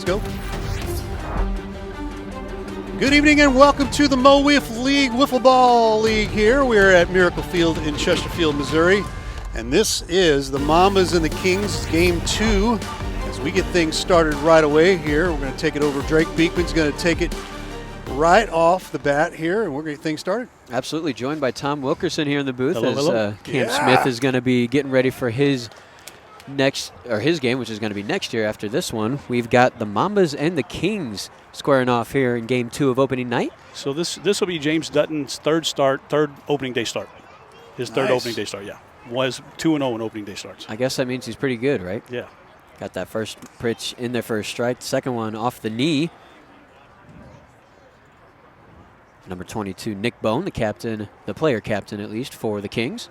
go. Good evening and welcome to the MO WIFF League, Wiffle Ball League here. We're at Miracle Field in Chesterfield, Missouri. And this is the Mambas and the Kings, game 2. As we get things started right away here, we're going to take it over. Drake Beekman's going to take it right off the bat here, and we're going to get things started. Absolutely. Joined by Tom Wilkerson here in the booth. Hello. Cam Smith is going to be getting ready for his game, which is going to be next year after this one. We've got the Mambas and the Kings squaring off here in game 2 of opening night. So this will be James Dutton's third opening day start. His third opening day start, yeah. Was 2-0 in opening day starts. I guess that means he's pretty good, right? Yeah. Got that first pitch in there for a strike. Second one off the knee. Number 22, Nick Bone, the captain, the player captain at least, for the Kings.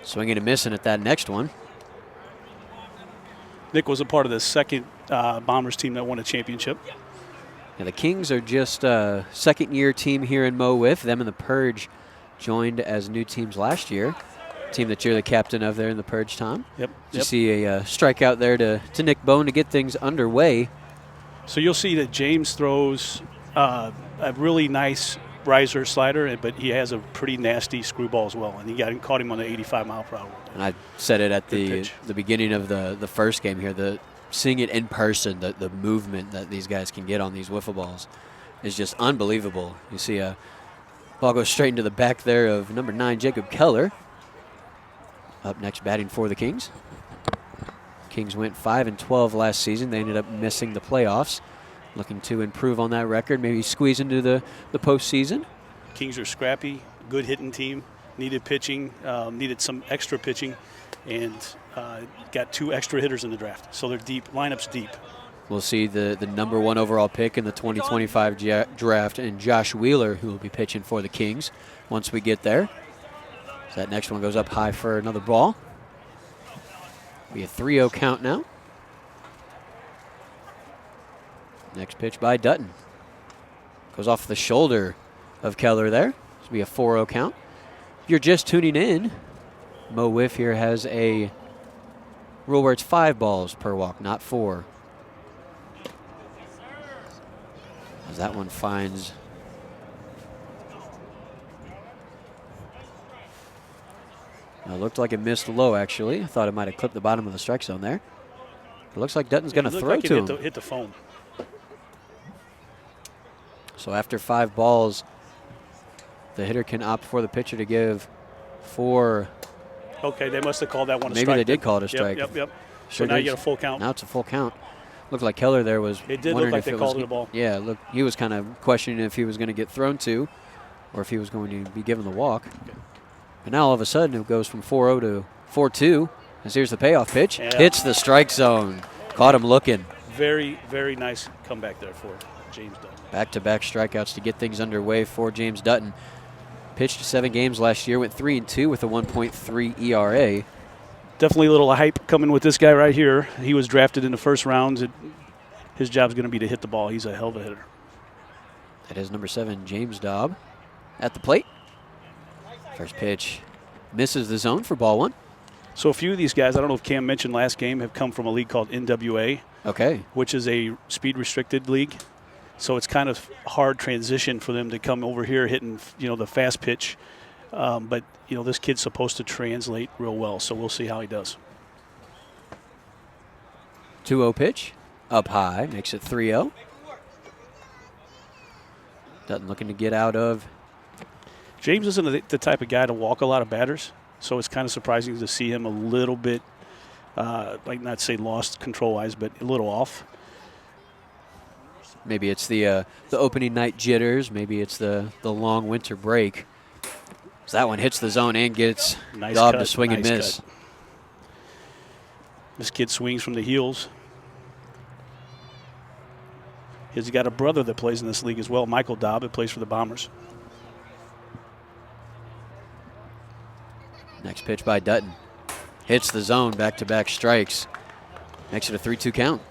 Swinging and missing at that next one. Nick was a part of the second Bombers team that won a championship. Yeah, the Kings are just a second-year team here in Mo WIFF. Them and the Purge joined as new teams last year. Team that you're the captain of there in the Purge, Tom. Yep. You see a strikeout there to Nick Bone to get things underway. So you'll see that James throws a really nice riser slider, but he has a pretty nasty screwball as well, and he caught him on the 85-mile-per-hour. And I said it at the beginning of the first game here, seeing it in person, the movement that these guys can get on these wiffle balls is just unbelievable. You see a ball go straight into the back there of number 9, Jacob Keller. Up next batting for the Kings. Kings went 5-12 last season. They ended up missing the playoffs. Looking to improve on that record, maybe squeeze into the postseason. Kings are scrappy, good hitting team, needed pitching, needed some extra pitching, and got 2 extra hitters in the draft. So they're deep, lineup's deep. We'll see the number 1 overall pick in the 2025 draft, and Josh Wheeler, who will be pitching for the Kings once we get there. So that next one goes up high for another ball. Be a 3-0 count now. Next pitch by Dutton. Goes off the shoulder of Keller there. This will be a 4-0 count. If you're just tuning in, Mo WIFF here has a rule where it's 5 balls per walk, not 4. As that one finds it looked like it missed low, actually. I thought it might have clipped the bottom of the strike zone there. It looks like Dutton's going to throw like to him. Hit the foam. So after 5 balls, the hitter can opt for the pitcher to give 4. Okay, they must have called that one a strike. Maybe they did call it a strike. Yep. So now you get a full count. Now it's a full count. Looked like Keller there was It did look like they called it a ball. Yeah, look, he was kind of questioning if he was going to get thrown to or if he was going to be given the walk. Okay. And now all of a sudden it goes from 4-0 to 4-2. As here's the payoff pitch. Yeah. Hits the strike zone. Caught him looking. Very, very nice comeback there for James Dutton. Back-to-back strikeouts to get things underway for James Dutton. Pitched 7 games last year, went 3-2 with a 1.3 ERA. Definitely a little hype coming with this guy right here. He was drafted in the first round. His job's going to be to hit the ball. He's a hell of a hitter. That is number 7, James Daub, at the plate. First pitch misses the zone for ball 1. So a few of these guys, I don't know if Cam mentioned last game, have come from a league called NWA. Okay. Which is a speed-restricted league. So it's kind of hard transition for them to come over here hitting, the fast pitch. But, this kid's supposed to translate real well, so we'll see how he does. 2-0 pitch, up high, makes it 3-0. Dutton looking to get out of. James isn't the type of guy to walk a lot of batters, so it's kind of surprising to see him a little bit, not say lost control-wise, but a little off. Maybe it's the opening night jitters. Maybe it's the long winter break. So that one hits the zone and gets Daub to swing and miss. Cut. This kid swings from the heels. He's got a brother that plays in this league as well, Michael Daub, that plays for the Bombers. Next pitch by Dutton. Hits the zone, back-to-back strikes. Makes it a 3-2 count.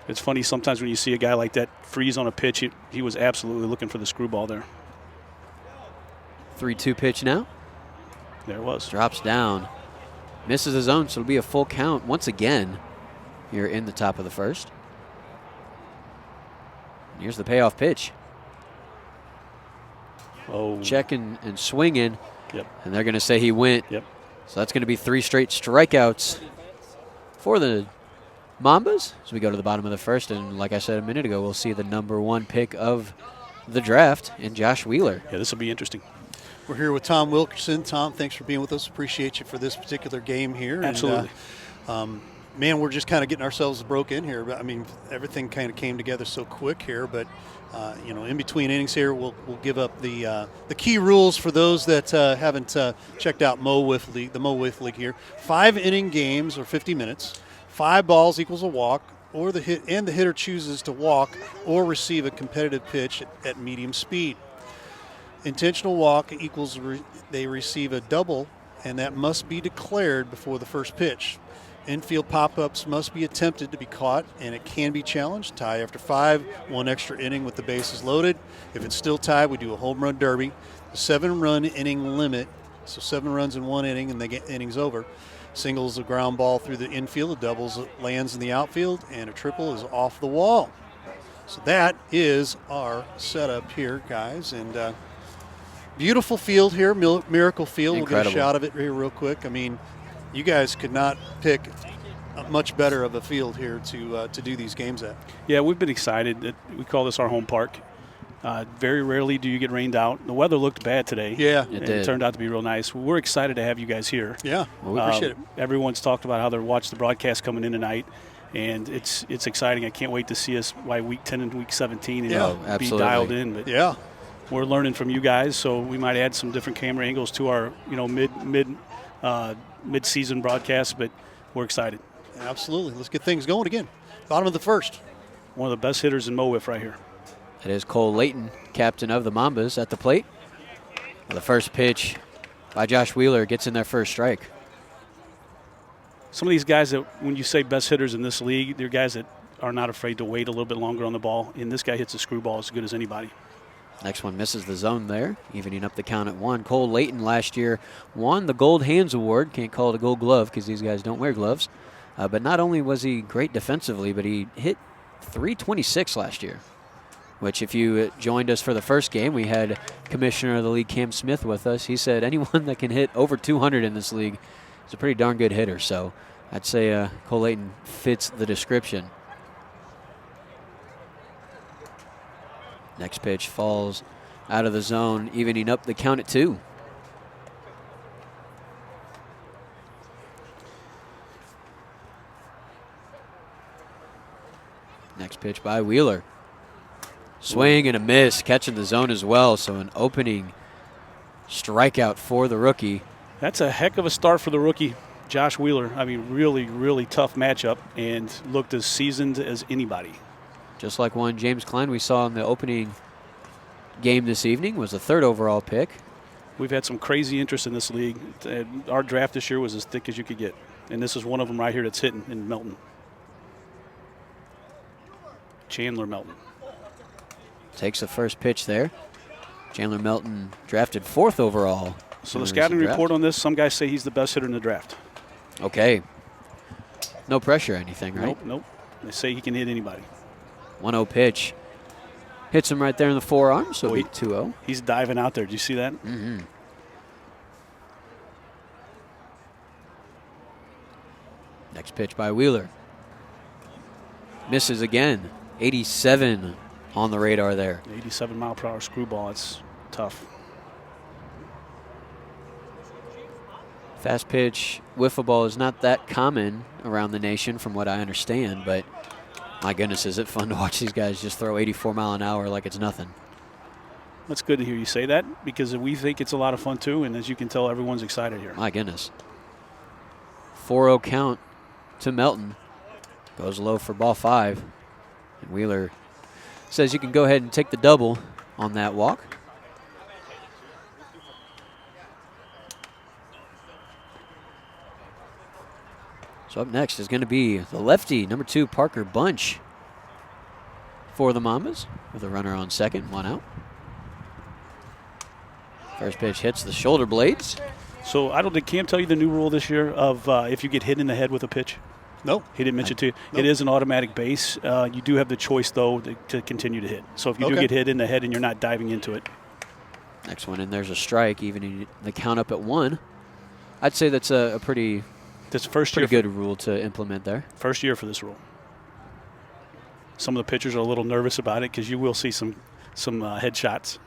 It's funny sometimes when you see a guy like that freeze on a pitch, he was absolutely looking for the screwball there. 3-2 pitch now. There it was. Drops down. Misses his own, so it'll be a full count once again here in the top of the first. Here's the payoff pitch. Oh. Checking and swinging. Yep. And they're going to say he went. Yep. So that's going to be 3 straight strikeouts for the Mambas. So we go to the bottom of the first, and like I said a minute ago, we'll see the #1 pick of the draft in Josh Wheeler. Yeah, this will be interesting. We're here with Tom Wilkerson. Tom, thanks for being with us. Appreciate you for this particular game here. Absolutely. And, man, we're just kind of getting ourselves broke in here. But I mean, everything kind of came together so quick here. But you know, in between innings here, we'll give up the key rules for those that haven't checked out MO WIFF League, the MO WIFF League here. 5-inning games or 50 minutes. 5 balls equals a walk, or the hitter chooses to walk or receive a competitive pitch at medium speed. Intentional walk equals they receive a double, and that must be declared before the first pitch. Infield pop-ups must be attempted to be caught, and it can be challenged. Tie after 5, 1 extra inning with the bases loaded. If it's still tied, we do a home run derby. The 7-run inning limit, so 7 runs in 1 inning, and they get innings over. Singles a ground ball through the infield, a doubles lands in the outfield, and a triple is off the wall. So that is our setup here, guys, and beautiful field here, Miracle Field. Incredible. We'll get a shot of it here real quick. I mean, you guys could not pick a much better of a field here to do these games at. Yeah, we've been excited. We call this our home park. Very rarely do you get rained out. The weather looked bad today. Yeah, it turned out to be real nice. We're excited to have you guys here. Yeah, well, we appreciate it. Everyone's talked about how they're watching the broadcast coming in tonight, and it's exciting. I can't wait to see us by week 10 and week 17 and be dialed in. But yeah, we're learning from you guys, so we might add some different camera angles to our mid-season broadcast, but we're excited. Absolutely. Let's get things going again. Bottom of the first. One of the best hitters in Mo WIFF right here. It is Cole Layton, captain of the Mambas, at the plate. The first pitch by Josh Wheeler gets in their first strike. Some of these guys that, when you say best hitters in this league, they're guys that are not afraid to wait a little bit longer on the ball, and this guy hits a screwball as good as anybody. Next one misses the zone there, evening up the count at 1. Cole Layton last year won the Gold Hands Award. Can't call it a gold glove because these guys don't wear gloves. But not only was he great defensively, but he hit .326 last year, which if you joined us for the first game, we had Commissioner of the League Cam Smith with us. He said anyone that can hit over 200 in this league is a pretty darn good hitter. So I'd say Cole Layton fits the description. Next pitch falls out of the zone, evening up the count at 2. Next pitch by Wheeler. Swing and a miss, catching the zone as well. So an opening strikeout for the rookie. That's a heck of a start for the rookie, Josh Wheeler. I mean, really, really tough matchup and looked as seasoned as anybody. Just like one James Klein we saw in the opening game this evening, was a 3rd overall pick. We've had some crazy interest in this league. Our draft this year was as thick as you could get. And this is one of them right here that's hitting in Melton. Chandler Melton. Takes the first pitch there. Chandler Melton drafted 4th overall. So the scouting report on this, some guys say he's the best hitter in the draft. Okay. No pressure or anything, right? Nope. They say he can hit anybody. 1-0 pitch. Hits him right there in the forearm, so it'll be 2-0. He's diving out there. Do you see that? Mm-hmm. Next pitch by Wheeler. Misses again. 87 on the radar there. 87 mile per hour screwball. It's tough. Fast pitch wiffle ball is not that common around the nation from what I understand, but my goodness, is it fun to watch these guys just throw 84 mile an hour like it's nothing. That's good to hear you say that, because we think it's a lot of fun too, and as you can tell, everyone's excited here. My goodness. 4-0 count to Melton. Goes low for ball 5. And Wheeler says you can go ahead and take the double on that walk. So up next is going to be the lefty, number 2, Parker Bunch, for the Mambas, with a runner on second, 1 out. First pitch hits the shoulder blades. So I don't. Did Cam tell you the new rule this year of if you get hit in the head with a pitch? Nope. He didn't mention to you. Nope. It is an automatic base. You do have the choice, though, to continue to hit. So if you do Okay. get hit in the head and you're not diving into it. Next one, and there's a strike, even in the count up at 1. I'd say that's a pretty First year good rule to implement there. First year for this rule. Some of the pitchers are a little nervous about it because you will see some headshots.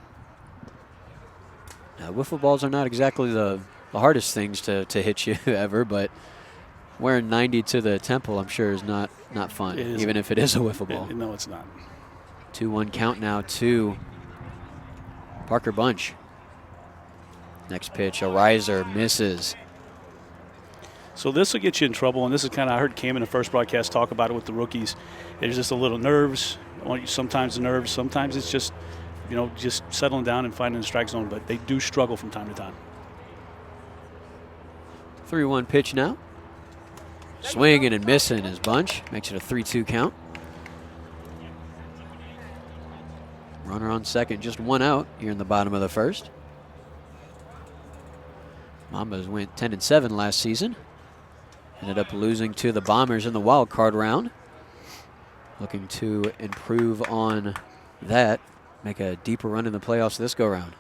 Now, wiffle balls are not exactly the hardest things to hit you ever, but wearing 90 to the temple, I'm sure, is not fun, even if it is a wiffle ball. No, it's not. 2-1 count now to Parker Bunch. Next pitch, a riser, misses. So this will get you in trouble, and this is kind of, I heard Cam in the first broadcast talk about it with the rookies. There's just a little nerves. Sometimes the nerves, sometimes it's just, just settling down and finding the strike zone, but they do struggle from time to time. 3-1 pitch now. Swinging and missing is Bunch. Makes it a 3-2 count. Runner on second, just 1 out here in the bottom of the first. Mambas went 10-7 last season. Ended up losing to the Bombers in the wild card round. Looking to improve on that, make a deeper run in the playoffs this go round.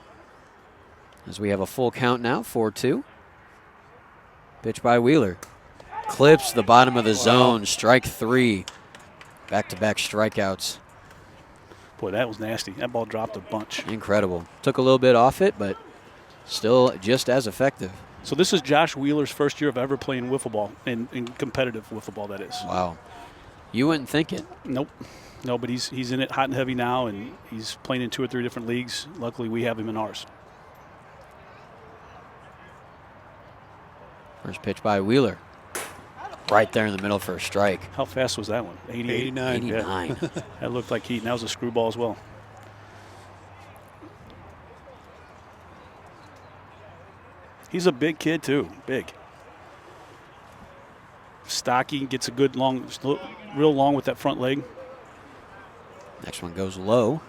As we have a full count now, 4-2. Pitch by Wheeler. Clips the bottom of the zone, strike 3. Back-to-back strikeouts. Boy, that was nasty. That ball dropped a bunch. Incredible. Took a little bit off it, but still just as effective. So this is Josh Wheeler's first year of ever playing wiffle ball, in competitive wiffle ball, that is. Wow. You wouldn't think it. Nope. No, but he's in it hot and heavy now, and he's playing in 2 or 3 different leagues. Luckily, we have him in ours. First pitch by Wheeler. Right there in the middle for a strike. How fast was that one? 89. 89. Yeah. That looked like heat, and that was a screwball as well. He's a big kid, too. Big. Stocky, gets a good real long with that front leg. Next one goes low.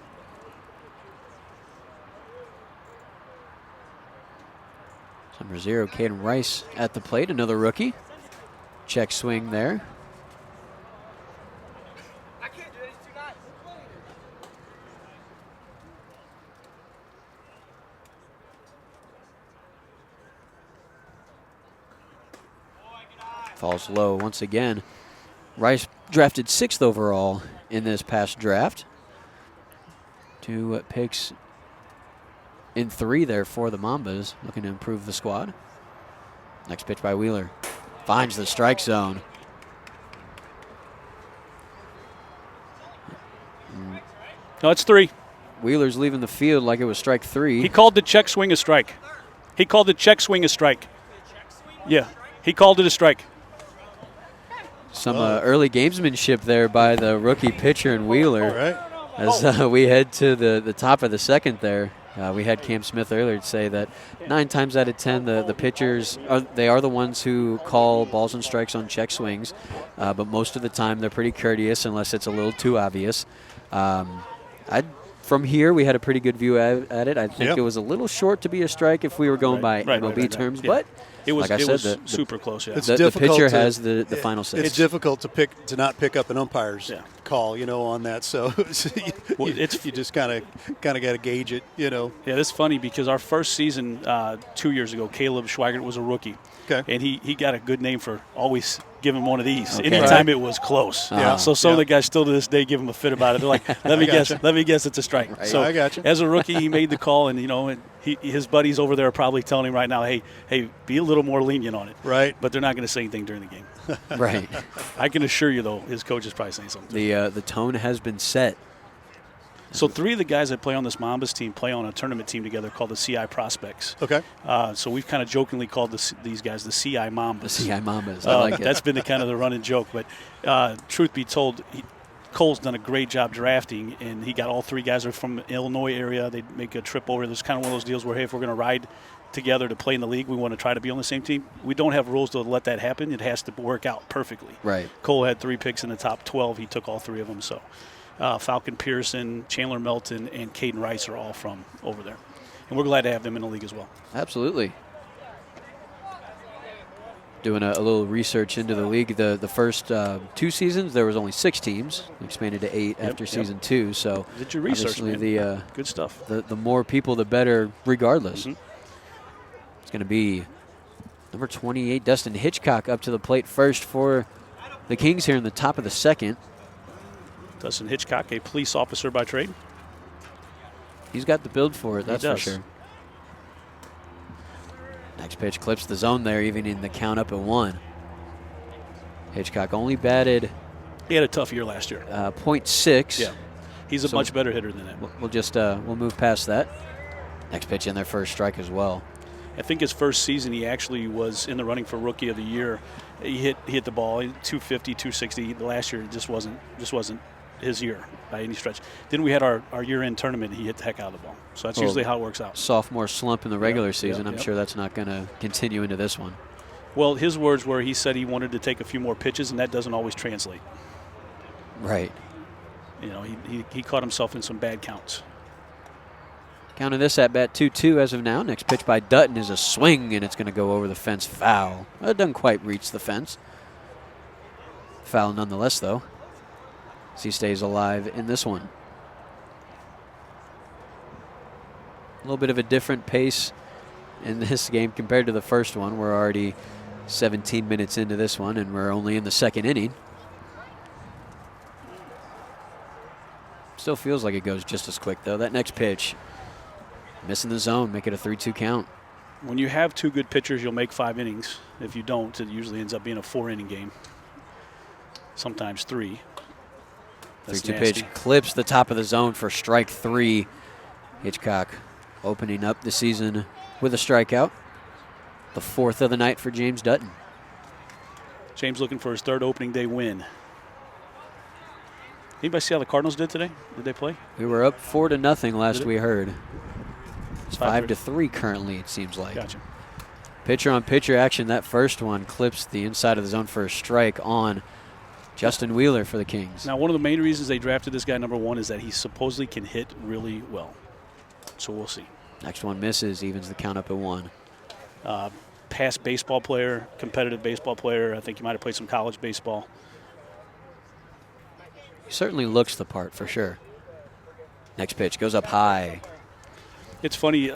Number 0, Caden Rice at the plate, another rookie. Check swing there. Falls low once again. Rice drafted 6th overall in this past draft. 2 picks in 3 there for the Mambas, looking to improve the squad. Next pitch by Wheeler. Finds the strike zone. No, it's 3. Wheeler's leaving the field like it was strike 3. He called the check swing a strike. Yeah, he called it a strike. Some early gamesmanship there by the rookie pitcher and Wheeler. All right. As we head to the top of the second there. We had Cam Smith earlier say that 9 times out of 10 the pitchers, they are the ones who call balls and strikes on check swings, but most of the time they're pretty courteous unless it's a little too obvious. From here, we had a pretty good view at it. I think it was a little short to be a strike if we were going by MLB terms, but it was, like I said, was super close. Yeah. The pitcher has the final say. It's difficult to not pick up an umpire's call, on that. So you just kind of got to gauge it, Yeah, it's funny because our first season 2 years ago, Caleb Schweigert was a rookie. Okay. And he got a good name for always giving him one of these. Okay. Anytime it was close. Yeah. So some of the guys still to this day give him a fit about it. They're like, let me guess it's a strike. Right. So I got you. As a rookie, he made the call, and his buddies over there are probably telling him right now, hey, be a little more lenient on it. Right. But they're not going to say anything during the game. Right. I can assure you, though, his coach is probably saying something. The tone has been set. So 3 of the guys that play on this Mambas team play on a tournament team together called the CI Prospects. Okay. So we've kind of jokingly called these guys the CI Mambas. The CI Mambas. I like it. That's been the kind of the running joke. But truth be told, Cole's done a great job drafting, and he got all 3 guys are from the Illinois area. They make a trip over. There's kind of one of those deals where, hey, if we're going to ride together to play in the league, we want to try to be on the same team. We don't have rules to let that happen. It has to work out perfectly. Right. Cole had 3 picks in the top 12. He took all 3 of them. So Falcon Pearson, Chandler Melton, and Caden Rice are all from over there. And we're glad to have them in the league as well. Absolutely. Doing a little research into the league. The first 2 seasons, there was only 6 teams. We expanded to 8 after season 2. So did your research, man. The good stuff. The more people, the better, regardless. It's going to be number 28, Dustin Hitchcock, up to the plate first for the Kings here in the top of the second. Dustin Hitchcock, a police officer by trade. He's got the build for it, that's for sure. Next pitch clips the zone there, even in the count up at 1. Hitchcock only batted. He had a tough year last year. .6. Yeah, he's a much better hitter than that. We'll just we'll move past that. Next pitch in there for a strike as well. I think his first season he actually was in the running for Rookie of the Year. He hit the ball 250, 260. The last year it just wasn't his year by any stretch. Then we had our year-end tournament. He hit the heck out of the ball. So that's usually how it works out. Sophomore slump in the regular season. I'm sure that's not going to continue into this one. Well, his words were he said he wanted to take a few more pitches, and that doesn't always translate. Right. You know, he caught himself in some bad counts. Count of this at bat 2-2 as of now. Next pitch by Dutton is a swing, and it's going to go over the fence foul. It doesn't quite reach the fence. Foul nonetheless, though. As he stays alive in this one. A little bit of a different pace in this game compared to the first one. We're already 17 minutes into this one, and we're only in the second inning. Still feels like it goes just as quick, though. That next pitch, missing the zone, make it a 3-2 count. When you have 2 good pitchers, you'll make 5 innings. If you don't, it usually ends up being a 4-inning game. Sometimes 3. 3-2 pitch clips the top of the zone for strike 3. Hitchcock opening up the season with a strikeout. The 4th of the night for James Dutton. James looking for his 3rd opening day win. Anybody see how the Cardinals did today? Did they play? We were up 4-0 last we heard. It's 5-3 currently, it seems like. Gotcha. Pitcher on pitcher action. That first one clips the inside of the zone for a strike on Justin Wheeler for the Kings. Now, one of the main reasons they drafted this guy number 1 is that he supposedly can hit really well. So we'll see. Next one misses, evens the count up at 1. Past baseball player, competitive baseball player. I think he might have played some college baseball. He certainly looks the part for sure. Next pitch goes up high. It's funny,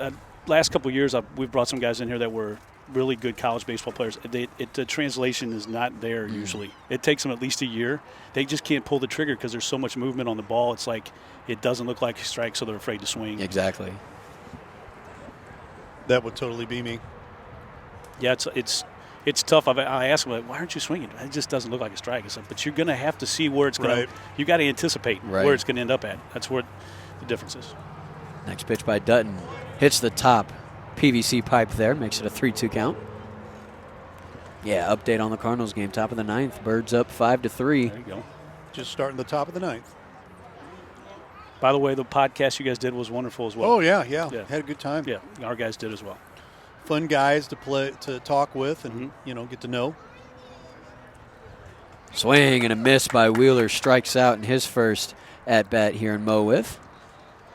last couple of years we've brought some guys in here that were really good college baseball players. The translation is not there usually. It takes them at least a year. They just can't pull the trigger because there's so much movement on the ball. It's like it doesn't look like a strike, so they're afraid to swing. Exactly. That would totally be me. Yeah, it's tough. I ask them, why aren't you swinging? It just doesn't look like a strike. It's like, but you're going to have to see where it's going to. You got to anticipate where it's going to end up at. That's where the difference is. Next pitch by Dutton hits the top PVC pipe there, makes it a 3-2 count. Yeah, update on the Cardinals game, top of the 9th. Birds up 5-3. There you go. Just starting the top of the 9th. By the way, the podcast you guys did was wonderful as well. Oh yeah. Had a good time. Yeah, our guys did as well. Fun guys to talk with and get to know. Swing and a miss by Wheeler, strikes out in his first at bat here in MO WIFF.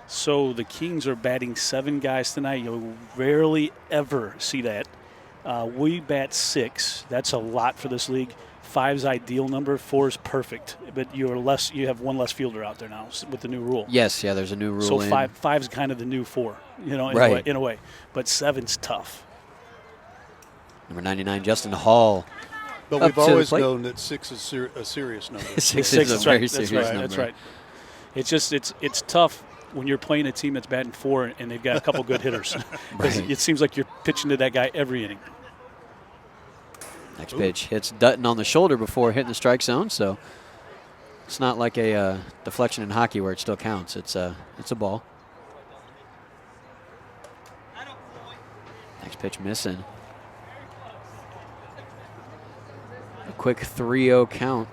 So the Kings are batting 7 guys tonight. You'll rarely ever see that. We bat 6. That's a lot for this league. 5's ideal number. 4 is perfect. But you have 1 less fielder out there now with the new rule. Yes, yeah, there's a new rule. So 5's kind of the new 4, in a way. But 7's tough. Number 99, Justin Hall. But we've always known that 6 is a serious number. 6 is a very serious number. That's right. It's just it's tough when you're playing a team that's batting 4 and they've got a couple good hitters. Because it seems like you're pitching to that guy every inning. Next pitch hits Dutton on the shoulder before hitting the strike zone, so it's not like a deflection in hockey where it still counts. It's a ball. Next pitch missing. A quick 3-0 count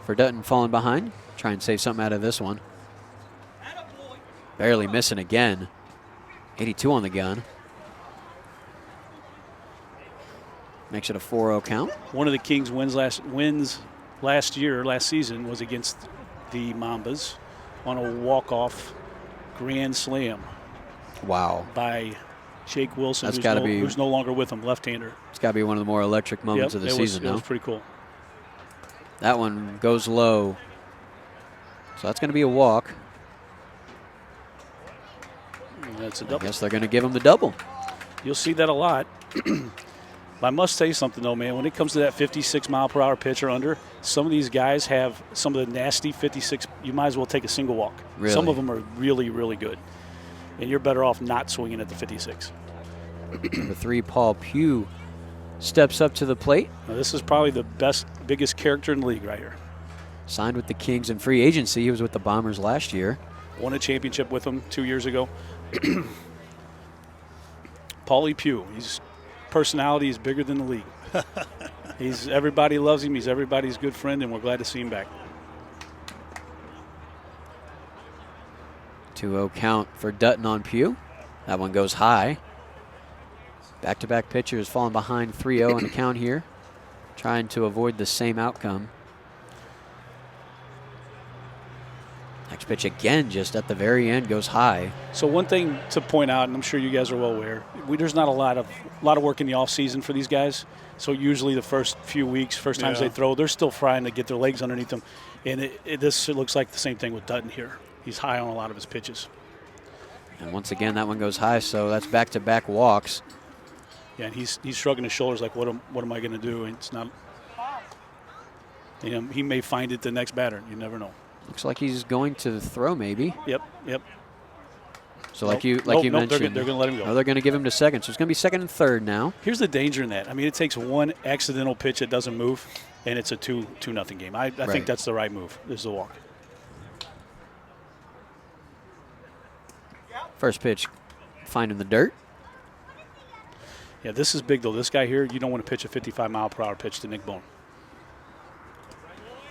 for Dutton falling behind. Try and save something out of this one. Barely missing again. 82 on the gun. Makes it a 4-0 count. One of the Kings' wins last season was against the Mambas on a walk-off grand slam. Wow. By Jake Wilson, That's who's no longer with them, left-hander. It's got to be one of the more electric moments of the season. It was pretty cool. That one goes low. So that's going to be a walk. That's a double. I guess they're going to give him the double. You'll see that a lot. I must say something, though, man. When it comes to that 56-mile-per-hour pitch or under, some of these guys have some of the nasty 56. You might as well take a single walk. Really? Some of them are really, really good. And you're better off not swinging at the 56. Number 3, Paul Pugh, steps up to the plate. Now, this is probably the biggest character in the league right here. Signed with the Kings in free agency. He was with the Bombers last year. Won a championship with them 2 years ago. Paulie Pugh, his personality is bigger than the league. Everybody loves him. He's everybody's good friend, and we're glad to see him back. 2-0 count for Dutton on Pugh. That one goes high. Back-to-back pitchers falling behind 3-0 on the count here, trying to avoid the same outcome. Next pitch again, just at the very end, goes high. So one thing to point out, and I'm sure you guys are well aware, there's not a lot of work in the off season for these guys. So usually the first few weeks, first times they throw, they're still trying to get their legs underneath them. And this looks like the same thing with Dutton here. He's high on a lot of his pitches. And once again, that one goes high, so that's back-to-back walks. Yeah, and he's shrugging his shoulders like, what am I going to do? And it's not. He may find it the next batter. You never know. Looks like he's going to throw, maybe. Yep. So like you mentioned, they're going to let him go. Oh, they're going to give him to second. So it's going to be second and third now. Here's the danger in that. I mean, it takes one accidental pitch that doesn't move, and it's a 2-0 game. I think that's the right move. This is the walk. First pitch, finding the dirt. Yeah, this is big, though. This guy here, you don't want to pitch a 55-mile-per-hour pitch to Nick Bone.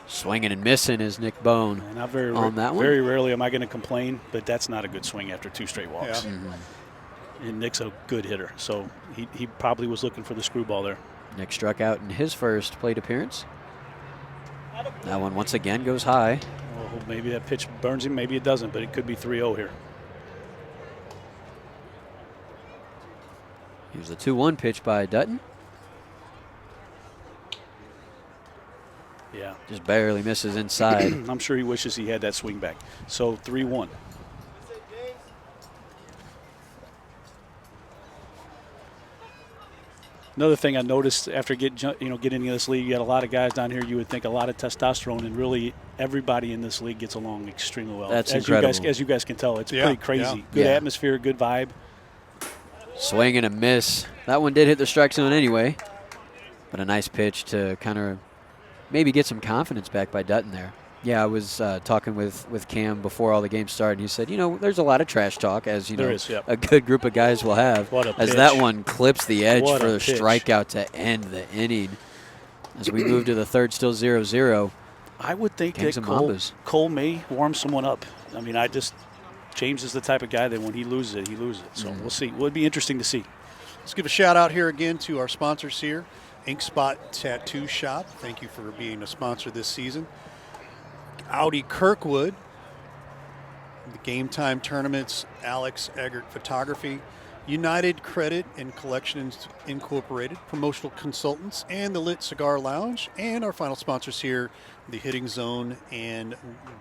Swinging and missing is Nick Bone Not on that one. Very rarely am I going to complain, but that's not a good swing after 2 straight walks. Yeah. And Nick's a good hitter, so he probably was looking for the screwball there. Nick struck out in his first plate appearance. That one once again goes high. Well, maybe that pitch burns him, maybe it doesn't, but it could be 3-0 here. Here's the 2-1 pitch by Dutton. Yeah. Just barely misses inside. I'm sure he wishes he had that swing back. So 3-1. Another thing I noticed after getting into this league, you got a lot of guys down here. You would think a lot of testosterone, and really everybody in this league gets along extremely well. That's incredible. As you guys can tell, it's pretty crazy. Yeah. Good atmosphere, good vibe. Swing and a miss. That one did hit the strike zone anyway, but a nice pitch to kind of maybe get some confidence back by Dutton there. Yeah, I was talking with Cam before all the games started. He said, there's a lot of trash talk, as there is, yep. a good group of guys will have. As that one clips the edge What for a the pitch. strikeout to end the inning. As we move to the third, still 0-0. I would think Kings that and Mambas. Cole may warm someone up. I mean, James is the type of guy that when he loses it, he loses it. So we'll see. Well, it'd be interesting to see. Let's give a shout out here again to our sponsors here. Ink Spot Tattoo Shop. Thank you for being a sponsor this season. Audi Kirkwood. The Gametime Tournaments. Alex Eggert Photography. United Credit and Collections Incorporated. Promotional Consultants. And the Lit Cigar Lounge. And our final sponsors here, the Hitting Zone and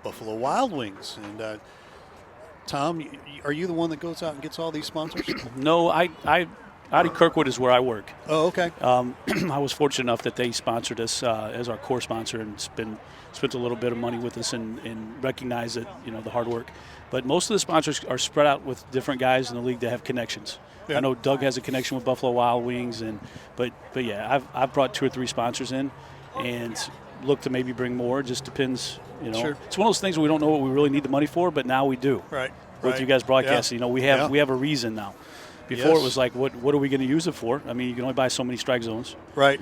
Buffalo Wild Wings. And Tom, are you the one that goes out and gets all these sponsors? No, Audi Kirkwood is where I work. Oh, okay. I was fortunate enough that they sponsored us as our core sponsor and spent a little bit of money with us and recognize that, the hard work. But most of the sponsors are spread out with different guys in the league that have connections. Yeah. I know Doug has a connection with Buffalo Wild Wings, but yeah, I've brought 2 or 3 sponsors in and look to maybe bring more. Just depends, Sure. It's one of those things where we don't know what we really need the money for, but now we do. Right. With you guys broadcasting, we have a reason now. Before it was like, what are we going to use it for? I mean, you can only buy so many strike zones. Right.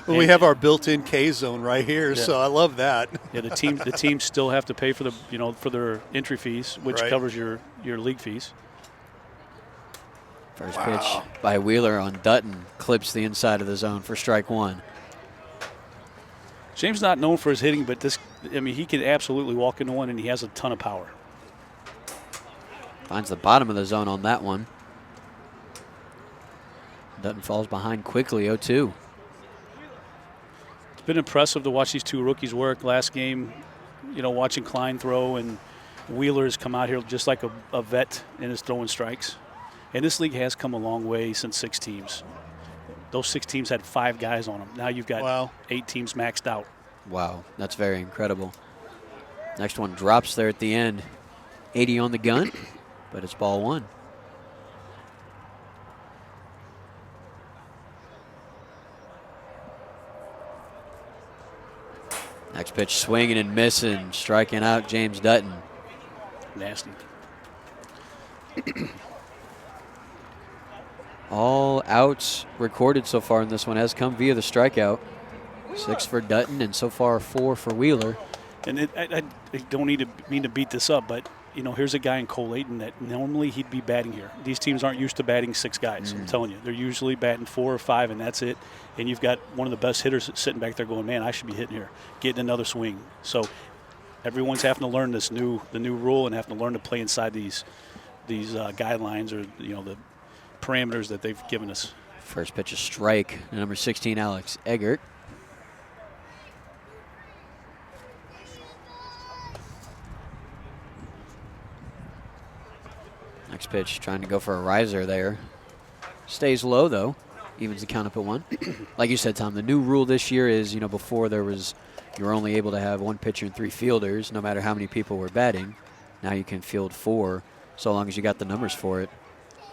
Well, we have our built-in K zone right here, so I love that. Yeah, the teams still have to pay for for their entry fees, which covers your league fees. First pitch by Wheeler on Dutton clips the inside of the zone for strike 1. James not known for his hitting, but he can absolutely walk into one, and he has a ton of power. Finds the bottom of the zone on that one. Dutton falls behind quickly, 0-2. It's been impressive to watch these two rookies work. Last game, you know, watching Klein throw and Wheeler's come out here just like a vet in his throwing strikes. And this league has come a long way since 6 teams. Those 6 teams had 5 guys on them. Now you've got 8 teams maxed out. Wow, that's very incredible. Next one drops there at the end. 80 on the gun, but it's ball 1. Next pitch swinging and missing, striking out James Dutton. Nasty. All outs recorded so far in this one has come via the strikeout. 6 for Dutton and so far 4 for Wheeler. And I don't mean to beat this up, but you know, here's a guy in Cole Layton that normally he'd be batting here. These teams aren't used to batting 6 guys. I'm telling you, they're usually batting 4 or 5, and that's it. And you've got one of the best hitters sitting back there going, man, I should be hitting here, getting another swing. So everyone's having to learn the new rule and having to learn to play inside these guidelines or the parameters that they've given us. First pitch, a strike. Number 16, Alex Eggert. Next pitch, trying to go for a riser there. Stays low, though. Evens the count up at 1. Like you said, Tom, the new rule this year is, before you were only able to have 1 pitcher and 3 fielders, no matter how many people were batting. Now you can field 4, so long as you got the numbers for it.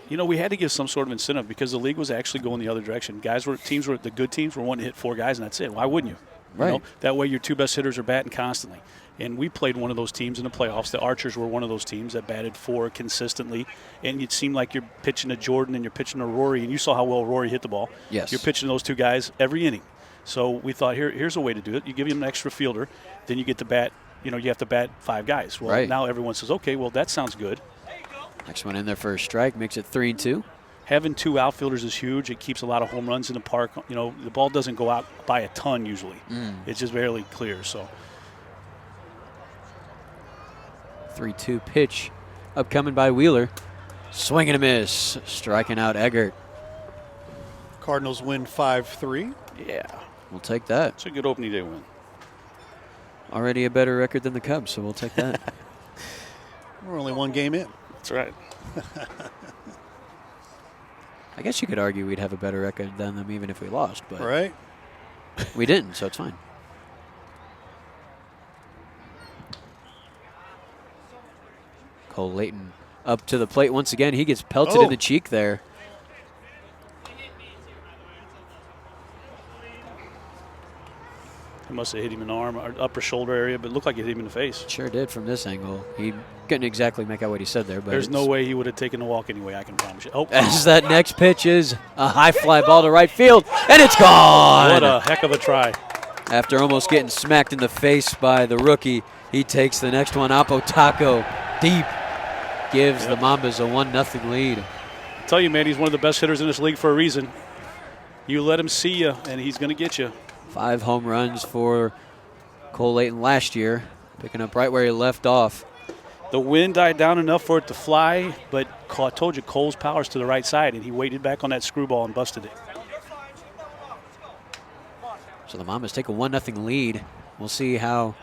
We had to give some sort of incentive because the league was actually going the other direction. The good teams were wanting to hit 4 guys, and that's it. Why wouldn't you? Right. That way your 2 best hitters are batting constantly. And we played one of those teams in the playoffs. The Archers were one of those teams that batted 4 consistently. And it seemed like you're pitching to Jordan and you're pitching to Rory, and you saw how well Rory hit the ball. Yes. You're pitching to those 2 guys every inning. So we thought, here's a way to do it. You give him an extra fielder, then you get to bat, you have to bat 5 guys. Well, right. Now everyone says, okay, well, that sounds good. Next one in there for a strike, makes it 3-2. Having 2 outfielders is huge. It keeps a lot of home runs in the park. The ball doesn't go out by a ton usually. It's just barely clear. So 3-2 pitch upcoming by Wheeler. Swing and a miss, striking out Eggert. Cardinals win 5-3. yeah, We'll take that. it's a good opening day win. Already a better record than the Cubs, so we'll take that. We're only 1 game in. That's right. I guess you could argue we'd have a better record than them even if we lost, but Right? we didn't, so it's fine. Cole Layton up to the plate once again. He gets pelted in the cheek there. He must have hit him in the arm or upper shoulder area, but it looked like it hit him in the face. Sure did from this angle. He couldn't exactly make out what he said there, but There's no way he would have taken the walk anyway, I can promise you. Oh, as that next pitch is a high fly ball to right field, and it's gone. what a heck of a try. After almost getting smacked in the face by the rookie, he takes the next one. Apo Taco deep gives the Mambas a 1-0 lead. I tell you, man, he's one of the best hitters in this league for a reason. You let him see you, and he's going to get you. 5 home runs for Cole Layton last year, picking up right where he left off. The wind died down enough for it to fly, but I told you Cole's power's to the right side, and he waited back on that screwball and busted it. So the Mambas take a 1-0 lead. We'll see how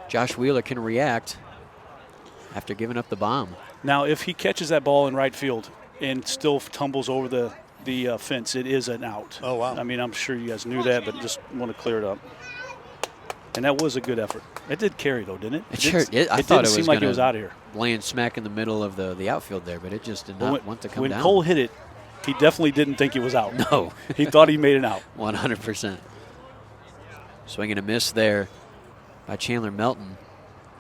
Josh Wheeler can react after giving up the bomb. Now, if he catches that ball in right field and still tumbles over the fence, it is an out. Oh, wow. I mean, I'm sure you guys knew that, but just want to clear it up. And that was a good effort. It did carry, though, didn't it? It sure did. I it thought didn't it seem was like it was out of here. Laying smack in the middle of the outfield there, but it just did not want to come down. When Cole hit it, he definitely didn't think it was out. No. He thought he made it out. 100%. Swing and a miss there by Chandler Melton.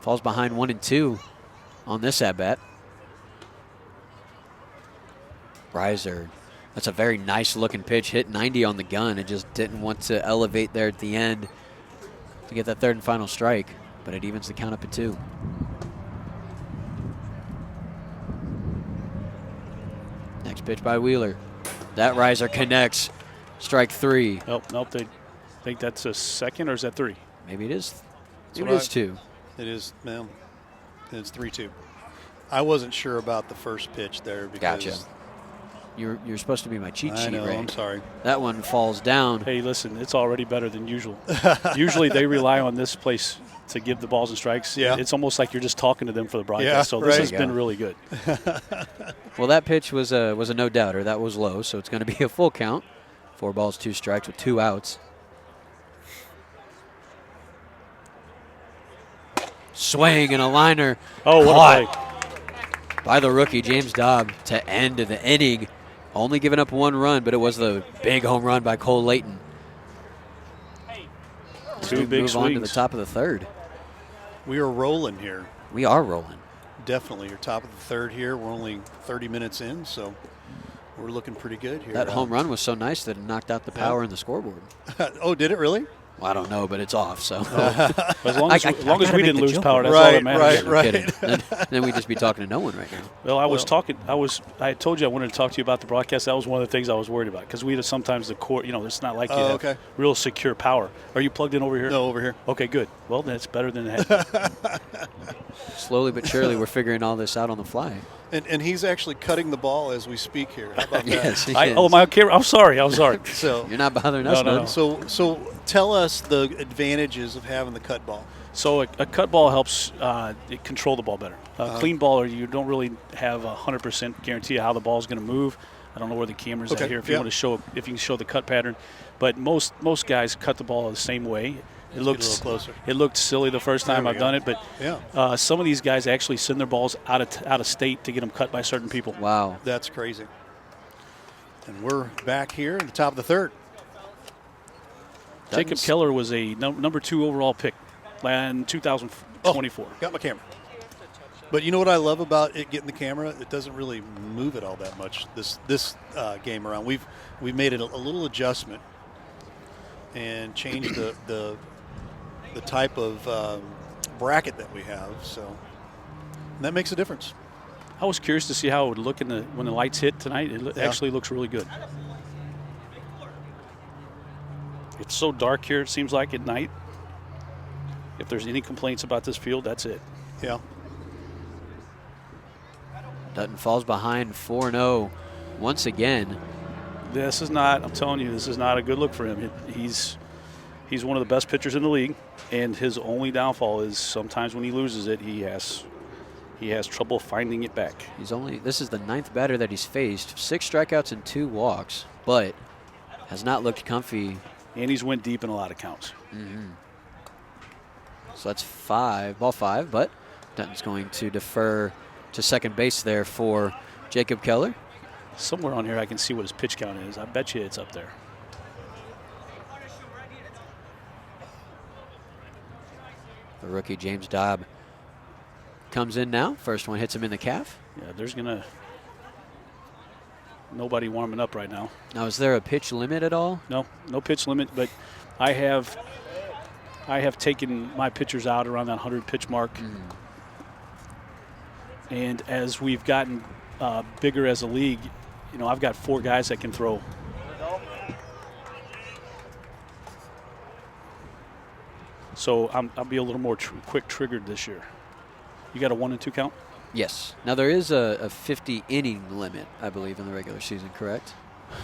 Falls behind 1-2 on this at-bat. Riser. That's a very nice-looking pitch. Hit 90 on the gun. It just didn't want to elevate there at the end to get that 3rd and final strike, but it evens the count up at 2. Next pitch by Wheeler. That riser connects. Strike 3. Nope. They think that's a 2nd, or is that 3? Maybe it is. Maybe what it is 2. It is, man. It's 3-2. I wasn't sure about the first pitch there because Gotcha. You're supposed to be my cheat sheet, I know, Ray. I'm sorry. That one falls down. Hey, listen, it's already better than usual. Usually they rely on this place to give the balls and strikes. Yeah. It's almost like you're just talking to them for the broadcast. Yeah, so this right. has been really good. Well, that pitch was a no-doubter. That was low, so it's going to be a full count. 4 balls, 2 strikes with 2 outs. Swing and a liner. Oh, what a play. By the rookie, James Dobb, to end the inning. Only giving up 1 run, but it was the big home run by Cole Layton. 2 big move on to the swings. top of the 3rd. We are rolling here. We are rolling. Definitely. You're top of the 3rd here. We're only 30 minutes in, so we're looking pretty good here. That home run was so nice that it knocked out the power in the scoreboard. Oh, did it really? Well, I don't know, but it's off, so. As long as, I we didn't lose power, that's Right, all that matters. right. Kidding. Then we'd just be talking to no one right now. Well, I had told you I wanted to talk to you about the broadcast. That was one of the things I was worried about because we sometimes the court, it's not like you have real secure power. Are you plugged in over here? No, over here. Okay, good. Well, then it's better than it had. Slowly but surely, we're figuring all this out on the fly. And he's actually cutting the ball as we speak here. How about that? Yes, he Oh, is. my camera. I'm sorry. So, You're not bothering us, No. man. so tell us the advantages of having the cut ball. So a cut ball helps it control the ball better. Clean ball, you don't really have a 100% guarantee of how the ball is going to move. I don't know where the camera's at here. If you want to show, if you can show the cut pattern, but most guys cut the ball the same way. It looks a little closer. It looked silly the first time I've done it, but Yeah. some of these guys actually send their balls out of state to get them cut by certain people. Wow. That's crazy. And we're back here at the top of the 3rd. Jacob Keller was a number 2 overall pick in 2024. Got my camera. But you know what I love about it getting the camera? It doesn't really move it all that much this game around. We've made it a little adjustment and changed the type of bracket that we have. So that makes a difference. I was curious to see how it would look when the lights hit tonight. It actually looks really good. It's so dark here, it seems like, at night. If there's any complaints about this field, that's it. Yeah. Dutton falls behind 4-0 once again. This is not, I'm telling you, this is not a good look for him. He's one of the best pitchers in the league, and his only downfall is sometimes when he loses it, he has trouble finding it back. This is the 9th batter that he's faced. 6 strikeouts and 2 walks, but has not looked comfy. And he's went deep in a lot of counts. Mm-hmm. So that's ball 5, but Dutton's going to defer to second base there for Jacob Keller. Somewhere on here I can see what his pitch count is. I bet you it's up there. The rookie James Dobb comes in now. First one hits him in the calf. Yeah, there's nobody warming up right now. Now, is there a pitch limit at all? No pitch limit, but I have taken my pitchers out around that 100 pitch mark. And as we've gotten bigger as a league, I've got 4 guys that can throw. So I'll be a little more quick triggered this year. You got a 1 and 2 count? Yes. Now, there is a 50-inning limit, I believe, in the regular season, correct?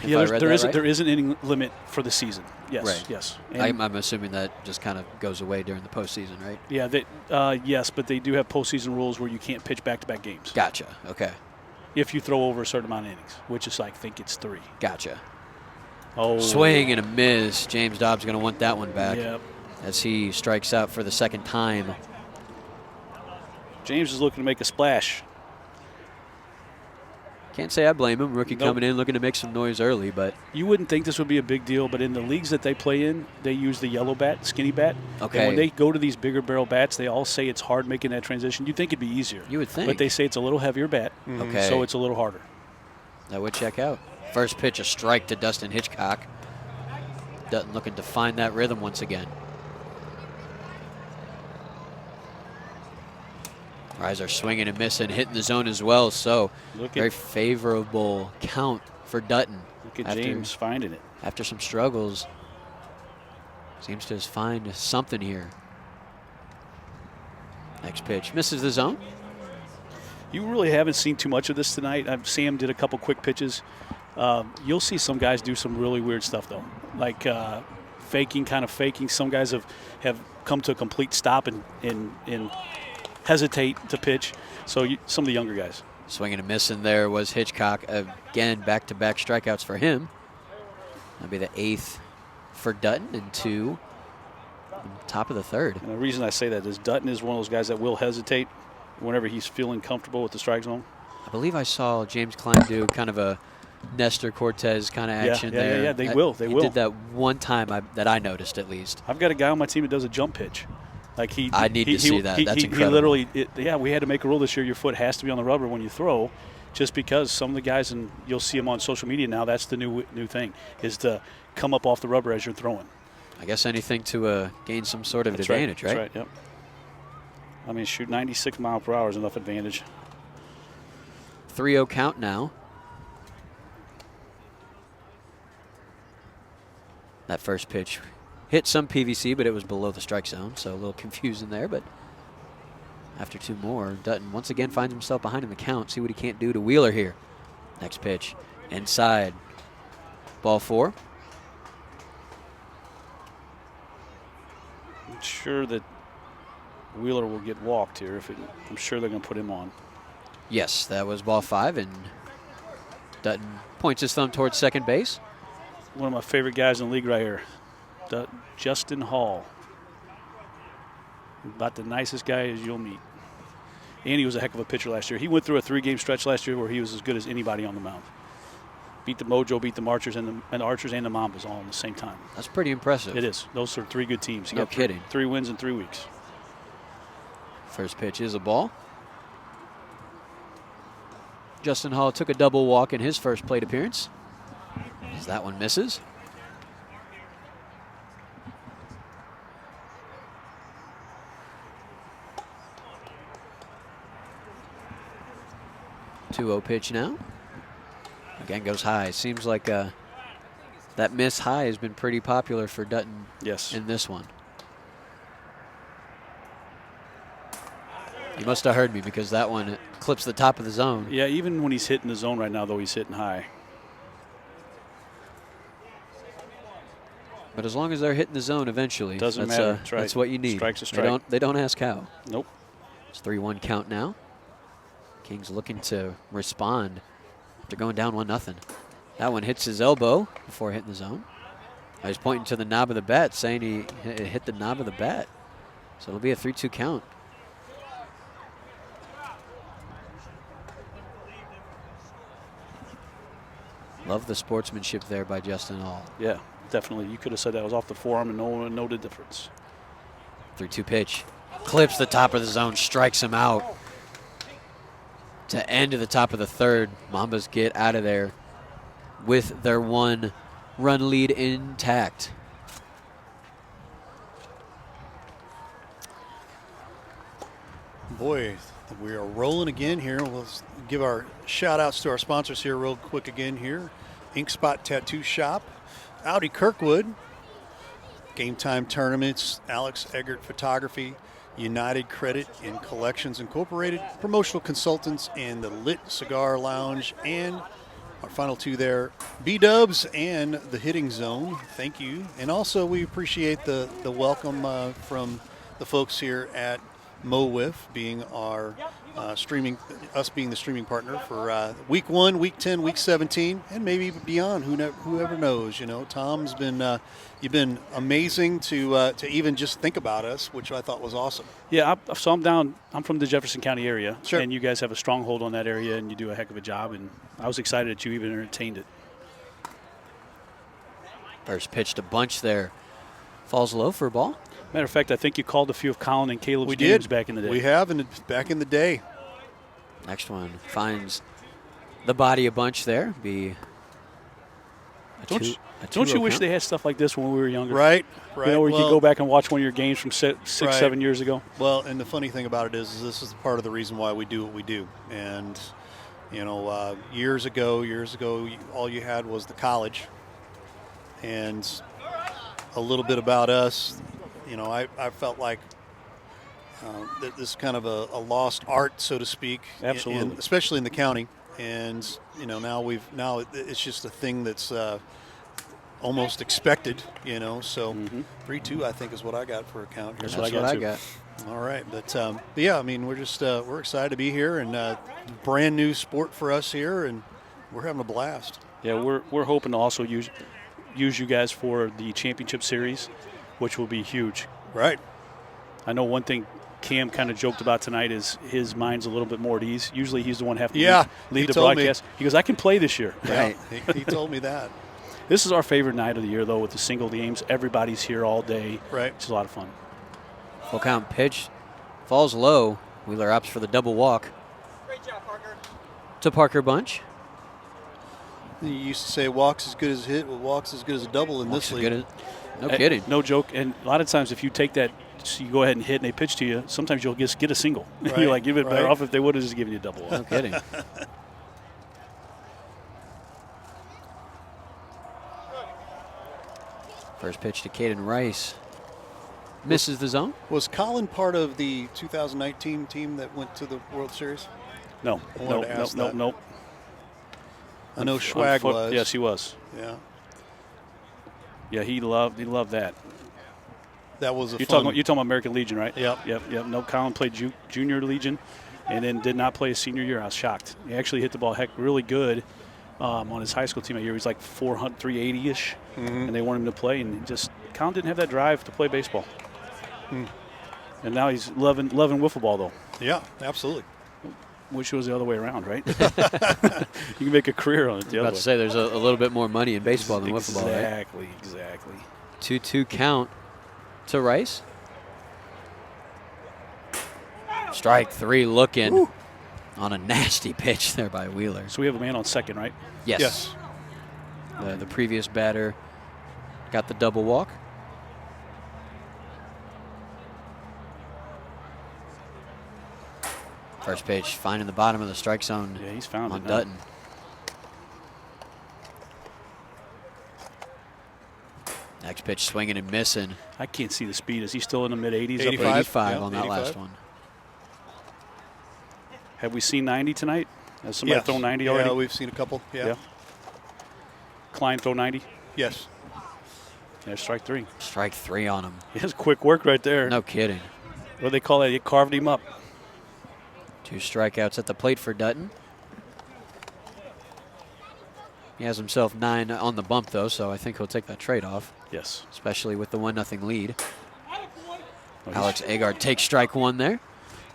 Yeah, there is an inning limit for the season. Yes, right. Yes. I'm assuming that just kind of goes away during the postseason, right? Yeah, yes, but they do have postseason rules where you can't pitch back-to-back games. Gotcha. Okay. If you throw over a certain amount of innings, which is I think it's 3. Gotcha. Oh. Swing and a miss. James Dobbs going to want that one back as he strikes out for the 2nd time. James is looking to make a splash. Can't say I blame him. Rookie coming in looking to make some noise early, but you wouldn't think this would be a big deal, but in the leagues that they play in, they use the yellow bat, skinny bat. Okay. And when they go to these bigger barrel bats, they all say it's hard making that transition. You'd think it'd be easier. You would think. But they say it's a little heavier bat, Okay. so it's a little harder. That would check out. First pitch, a strike to Dustin Hitchcock. Dutton looking to find that rhythm once again. Riser swinging and missing, hitting the zone as well. So very favorable count for Dutton. Look at James finding it. After some struggles, seems to find something here. Next pitch, misses the zone. You really haven't seen too much of this tonight. Sam did a couple quick pitches. You'll see some guys do some really weird stuff, though, like faking. Some guys have come to a complete stop and hesitate to pitch. So some of the younger guys. Swinging and missing there was Hitchcock. Again, back-to-back strikeouts for him. That'll be the 8th for Dutton and 2 top of the 3rd. And the reason I say that is Dutton is one of those guys that will hesitate whenever he's feeling comfortable with the strike zone. I believe I saw James Klein do kind of a Nestor Cortez kind of action there. Yeah, they will. He did that one time that I noticed, at least. I've got a guy on my team that does a jump pitch. Like I need to see that. That's incredible. He literally, we had to make a rule this year. Your foot has to be on the rubber when you throw, just because some of the guys, and you'll see them on social media now, that's the new thing, is to come up off the rubber as you're throwing. I guess anything to gain some sort of advantage, right? That's right, yep. I mean, shoot, 96 mile per hour is enough advantage. 3-0 count now. That first pitch hit some PVC, but it was below the strike zone, so a little confusing there. But after 2 more, Dutton once again finds himself behind in the count. See what he can't do to Wheeler here. Next pitch, inside. Ball 4. I'm sure that Wheeler will get walked here. I'm sure they're going to put him on. Yes, that was ball 5, and Dutton points his thumb towards second base. One of my favorite guys in the league right here, Justin Hall. About the nicest guy as you'll meet. And he was a heck of a pitcher last year. He went through a 3-game stretch last year where he was as good as anybody on the mound. Beat the Mojo, beat the Archers, and the Archers and the Mambas all at the same time. That's pretty impressive. It is. Those are 3 good teams. No kidding. 3 wins in 3 weeks. First pitch is a ball. Justin Hall took a double walk in his first plate appearance. As that one misses. Two-0 pitch now. Again goes high. Seems like that miss high has been pretty popular for Dutton in this one. You must have heard me, because that one clips the top of the zone. Yeah, even when he's hitting the zone right now, though, he's hitting high. But as long as they're hitting the zone eventually, doesn't matter. That's right. That's what you need. Strike's a strike. They don't ask how. Nope. It's 3-1 count now. Kings looking to respond after going down 1-0. That one hits his elbow before hitting the zone. I was pointing to the knob of the bat, saying he hit the knob of the bat. So it'll be a 3-2 count. Love the sportsmanship there by Justin Hall. Yeah, definitely. You could have said that was off the forearm and no one would know the difference. 3-2 pitch. Clips the top of the zone, strikes him out. To end of the top of the 3rd, Mambas get out of there with their 1-run lead intact. Boy, we are rolling again here. We'll give our shout outs to our sponsors here real quick again here. Ink Spot Tattoo Shop, Audi Kirkwood, Gametime Tournaments, Alex Eggert Photography, United Credit and Collections Incorporated, Promotional Consultants, and the Lit Cigar Lounge, and our final 2 there, B-Dubs and the Hitting Zone. Thank you. And also we appreciate the welcome from the folks here at MO WIFF being our being the streaming partner for week 1, week 10, week 17, and maybe beyond. Whoever knows? You know, Tom's been you've been amazing to even just think about us, which I thought was awesome. Yeah, so I'm from the Jefferson County area, sure. And you guys have a stronghold on that area, and you do a heck of a job. And I was excited that you even entertained it. First pitch to Bunch there, falls low for a ball. Matter of fact, I think you called a few of Colin and Caleb's games back in the day. We have, back in the day. Next one finds the body of Bunch there. Don't you wish they had stuff like this when we were younger? Right. You know, where you could go back and watch one of your games from 6-7 years ago. Well, and the funny thing about it is this is part of the reason why we do what we do. And, you know, years ago, all you had was the college. And a little bit about us. You know, I felt like this is kind of a lost art, so to speak. Absolutely. Especially in the county. and now it's just a thing that's almost expected. So 3-2 I think is what I got for a count here. That's what I got. All right, but yeah, I mean, we're excited to be here, and brand new sport for us here, and we're having a blast. Yeah, we're hoping to also use you guys for the championship series, which will be huge. Right. I know one thing Cam kind of joked about tonight is his mind's a little bit more at ease. Usually he's the one having to lead the broadcast. He goes, I can play this year. Right. He told me that. This is our favorite night of the year, though, with the single games. Everybody's here all day. Right. It's a lot of fun. Full count pitch. Falls low. Wheeler opts for the double walk. Great job, Parker. To Parker Bunch. You used to say walks as good as a hit, well, walks as good as a double in this league. No kidding. No joke. And a lot of times if you take that, so you go ahead and hit and they pitch to you, sometimes you'll just get a single. Right. You're like, give it better off if they would have just given you a double walk. No kidding. First pitch to Caden Rice. Misses the zone. Was Colin part of the 2019 team that went to the World Series? No. I wanted to ask that. Nope. I know Schwag was. Yes, he was. Yeah. Yeah, he loved that. That was You're talking about American Legion, right? Yep. No, Colin played Junior Legion and then did not play his senior year. I was shocked. He actually hit the ball really good on his high school team that year. He was like 380-ish, and they wanted him to play. And Colin didn't have that drive to play baseball. And now he's loving wiffle ball, though. Yeah, absolutely. Wish it was the other way around, right? You can make a career on it the other way. About to say there's a little bit more money in baseball than wiffle ball, right? Exactly. 2-2 count to Rice. Strike three looking on a nasty pitch there by Wheeler. So we have a man on second, right? Yes. The previous batter got the double walk. First pitch, finding the bottom of the strike zone. Yeah, he's found on it now. Dutton. Next pitch, swinging and missing. I can't see the speed. Is he still in the mid-80s? 85 on that last one. Have we seen 90 tonight? Has somebody thrown 90 already? Yeah, we've seen a couple. Yeah. Klein throw 90? Yes. There's strike three. Strike three on him. He has quick work right there. No kidding. What do they call that? He carved him up. 2 strikeouts at the plate for Dutton. He has himself 9 on the bump, though, so I think he'll take that trade-off. Yes. Especially with the 1-0 lead. Alex Eggert takes strike one there.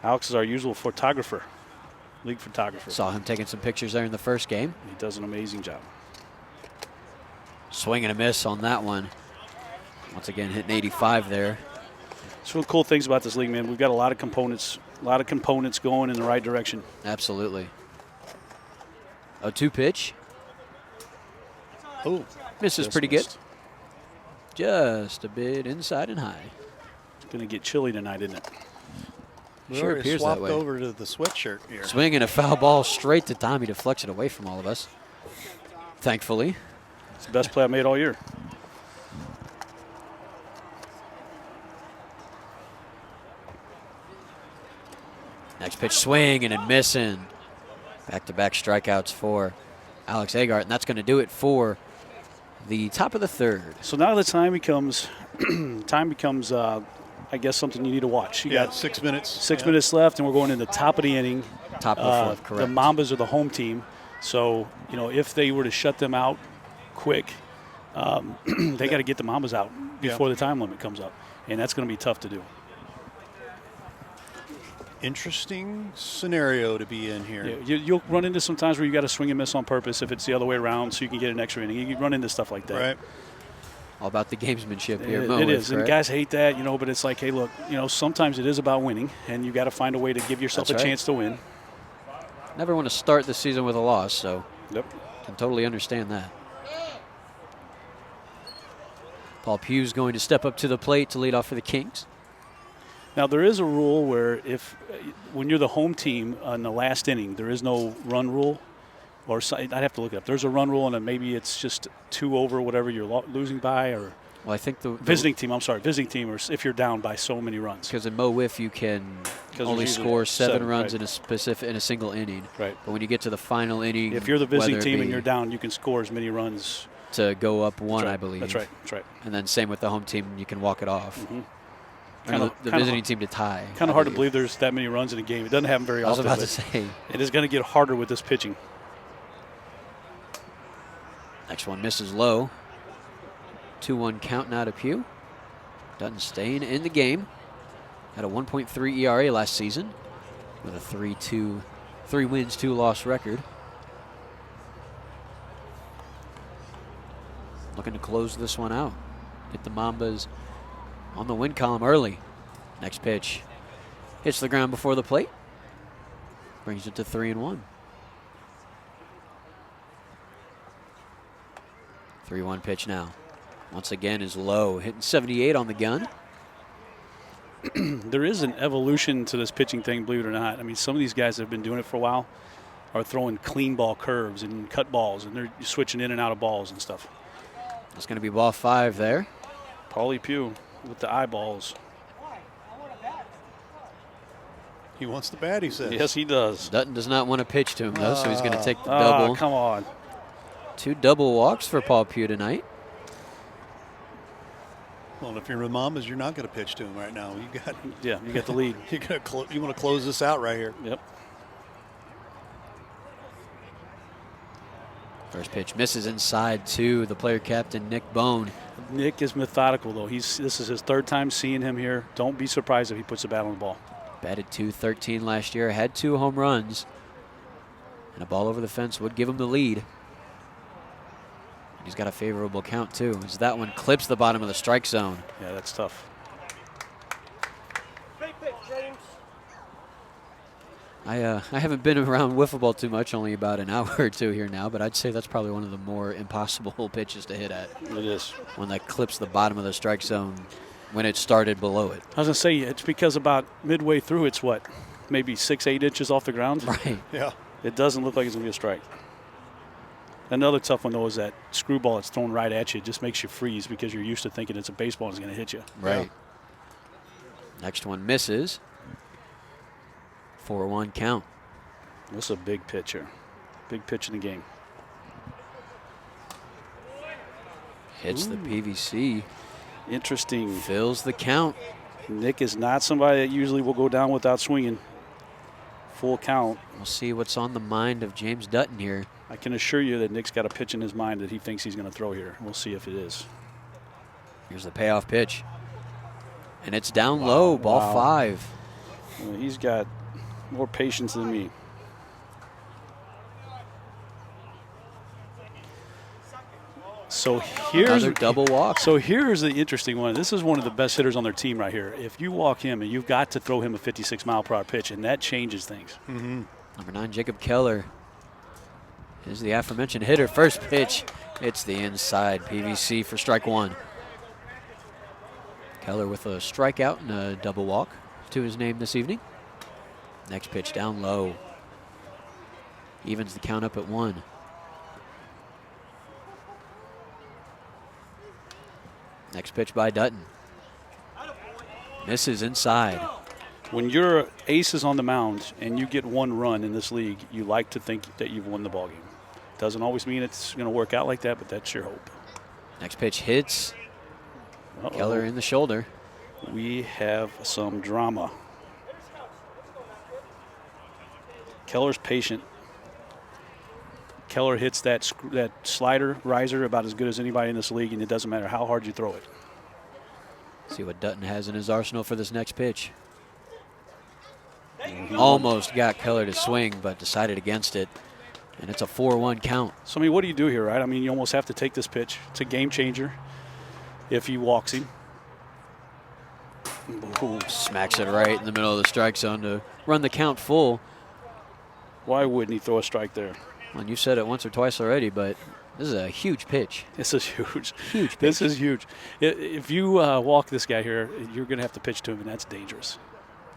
Alex is our usual photographer, league photographer. Saw him taking some pictures there in the first game. He does an amazing job. Swing and a miss on that one. Once again, hitting 85 there. It's one of the cool things about this league, man. We've got a lot of components going in the right direction. Absolutely. 0-2 pitch. Oh, misses pretty good. Just a bit inside and high. It's going to get chilly tonight, isn't it? Sure appears that way. Over to the sweatshirt here. Swinging a foul ball straight to Tommy, deflects it away from all of us. Thankfully. It's the best play I made all year. Next pitch, swinging and missing. Back-to-back strikeouts for Alex Eggert, and that's going to do it for the top of the third. So now the time becomes, I guess, something you need to watch. You got 6 minutes. 6 minutes left, and we're going in the top of the inning. Top of the fourth, correct. The Mambas are the home team. So, if they were to shut them out quick, they got to get the Mambas out before the time limit comes up. And that's going to be tough to do. Interesting scenario to be in here. Yeah, you'll run into some times where you got to swing and miss on purpose if it's the other way around so you can get an extra inning. You run into stuff like that. Right. All about the gamesmanship here. It is, and guys hate that, but it's like, hey, look, sometimes it is about winning, and you got to find a way to give yourself a chance to win. Never want to start the season with a loss, so yep. Can totally understand that. Paul Pugh's going to step up to the plate to lead off for the Kings. Now, there is a rule where when you're the home team in the last inning, there is no run rule. Or I'd have to look it up. There's a run rule, and then maybe it's just 2 over whatever you're losing by. Or Well, I think the visiting team. I'm sorry, visiting team. Or if you're down by so many runs. Because in Mo Wiff you can only score seven runs in a single inning. Right. But when you get to the final inning, if you're the visiting team and you're down, you can score as many runs to go up one, I believe. That's right. That's right. And then same with the home team, you can walk it off. Mm-hmm. The visiting team to tie. Kind of hard to believe there's that many runs in a game. It doesn't happen very often. I was about to say. It is going to get harder with this pitching. Next one misses low. 2-1 count now to Pugh. Dutton staying in the game. Had a 1.3 ERA last season with a 3 wins, 2 loss record. Looking to close this one out. Get the Mambas on the win column early. Next pitch hits the ground before the plate. Brings it to 3-1. 3-1 pitch now. Once again is low, hitting 78 on the gun. There is an evolution to this pitching thing, believe it or not. I mean, some of these guys that have been doing it for a while are throwing clean ball curves and cut balls, and they're switching in and out of balls and stuff. It's going to be ball 5 there. Paulie Pugh with the eyeballs. He wants the bat, he says. Yes, he does. Dutton does not want to pitch to him, though, so he's going to take the double. Come on. 2 double walks for Paul Pugh tonight. Well, if you're with Mambas, you're not going to pitch to him right now. You got the lead. You want to close this out right here. Yep. First pitch misses inside to the player captain, Nick Bone. Nick is methodical, though. This is his 3rd time seeing him here. Don't be surprised if he puts the bat on the ball. Batted .213 last year, had 2 home runs. And a ball over the fence would give him the lead. He's got a favorable count, too, as that one clips the bottom of the strike zone. Yeah, that's tough. I haven't been around wiffle ball too much, only about an hour or 2 here now, but I'd say that's probably one of the more impossible pitches to hit at. It is. One that clips the bottom of the strike zone when it started below it. I was going to say, it's because about midway through, it's what, maybe 6-8 inches off the ground? Right. Yeah. It doesn't look like it's going to be a strike. Another tough one, though, is that screwball that's thrown right at you. It just makes you freeze because you're used to thinking it's a baseball and it's going to hit you. Right. Yeah. Next one misses. 4-1 count. This is a big pitch here. Big pitch in the game. Hits the PVC. Interesting. Fills the count. Nick is not somebody that usually will go down without swinging. Full count. We'll see what's on the mind of James Dutton here. I can assure you that Nick's got a pitch in his mind that he thinks he's going to throw here. We'll see if it is. Here's the payoff pitch. And it's down low, ball 5. Well, he's got more patience than me. So here's another double walk. So here's the interesting one. This is one of the best hitters on their team right here. If you walk him, and you've got to throw him a 56-mile-per-hour pitch, and that changes things. Mm-hmm. Number 9, Jacob Keller is the aforementioned hitter. First pitch, it's the inside PVC for strike 1. Keller with a strikeout and a double walk to his name this evening. Next pitch down low. Evens the count up at 1. Next pitch by Dutton. Misses inside. When your ace is on the mound and you get 1 run in this league, you like to think that you've won the ballgame. Doesn't always mean it's going to work out like that, but that's your hope. Next pitch hits. Keller in the shoulder. We have some drama. Keller's patient. Keller hits that slider riser about as good as anybody in this league, and it doesn't matter how hard you throw it. See what Dutton has in his arsenal for this next pitch. Almost got Keller to swing, but decided against it. And it's a 4-1 count. So, I mean, what do you do here, right? I mean, you almost have to take this pitch. It's a game changer if he walks him. Ooh, smacks it right in the middle of the strike zone to run the count full. Why wouldn't he throw a strike there? Well, you said it once or twice already, but this is a huge pitch. This is huge. Huge pitch. This is huge. If you walk this guy here, you're going to have to pitch to him, and that's dangerous.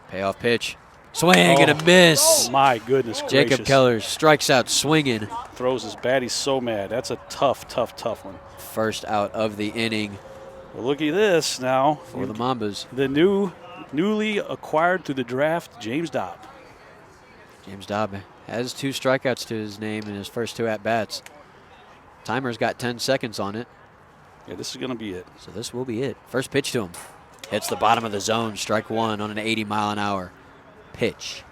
Payoff pitch. Swing and a miss. Oh, my goodness gracious. Jacob Keller strikes out swinging. Throws his bat. He's so mad. That's a tough, tough, tough one. First out of the inning. Well, look at this now. For the Mambas. The newly acquired through the draft, James Dobb. James Dobb has 2 strikeouts to his name in his first 2 at-bats. Timer's got 10 seconds on it. Yeah, this is going to be it. So this will be it. First pitch to him. Hits the bottom of the zone, strike 1 on an 80-mile-an-hour pitch.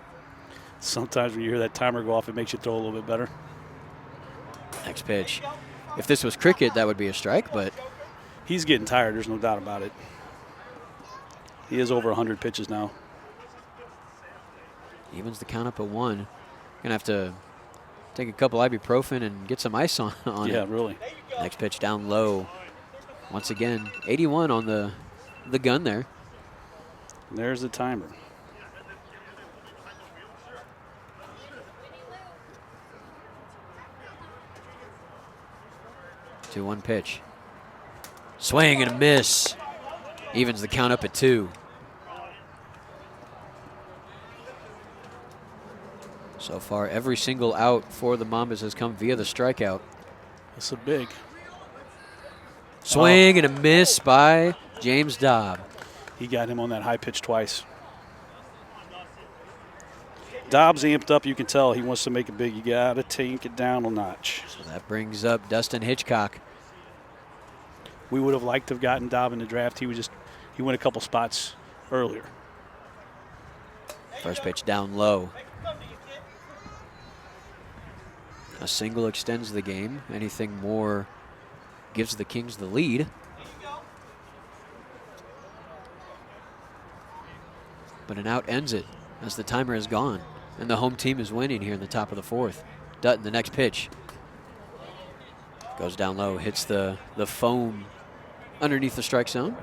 Sometimes when you hear that timer go off, it makes you throw a little bit better. Next pitch. If this was cricket, that would be a strike, but he's getting tired. There's no doubt about it. He is over 100 pitches now. Evens the count up at 1. Going to have to take a couple ibuprofen and get some ice on it. Yeah, really. Next pitch down low. Once again, 81 on the gun there. And there's the timer. Two 1 pitch. Swing and a miss. Evens the count up at 2. So far, every single out for the Mambas has come via the strikeout. That's a big. Swing and a miss by James Dobb. He got him on that high pitch twice. Dobbs amped up. You can tell he wants to make it big. You got to take it down a notch. So that brings up Dustin Hitchcock. We would have liked to have gotten Dobb in the draft. He went a couple spots earlier. First pitch down low. A single extends the game. Anything more gives the Kings the lead. But an out ends it as the timer is gone. And the home team is winning here in the top of the 4th. Dutton, the next pitch. Goes down low, hits the foam underneath the strike zone.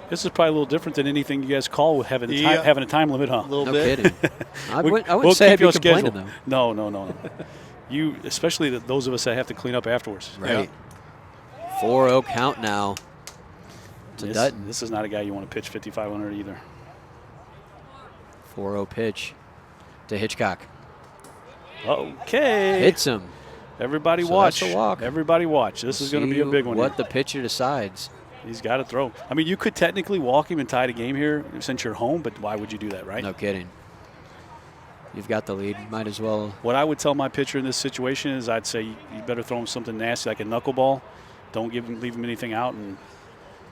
This is probably a little different than anything you guys call with having a time limit, huh? A little No bit. kidding. I wouldn't say I'd be complaining, though. No. You, especially those of us that have to clean up afterwards. Right. 4-0 count now to Dutton. This is not a guy you want to pitch 5,500 either. 4-0 pitch to Hitchcock. Okay. Hits him. Everybody So watch. that's a walk. Everybody watch. This is going to be a big one. What here. the pitcher decides. He's got to throw. I mean, you could technically walk him and tie the game here since you're home, but why would you do that, right? No kidding. You've got the lead. Might as well. What I would tell my pitcher in this situation is I'd say you better throw him something nasty like a knuckleball. Don't leave him anything out. And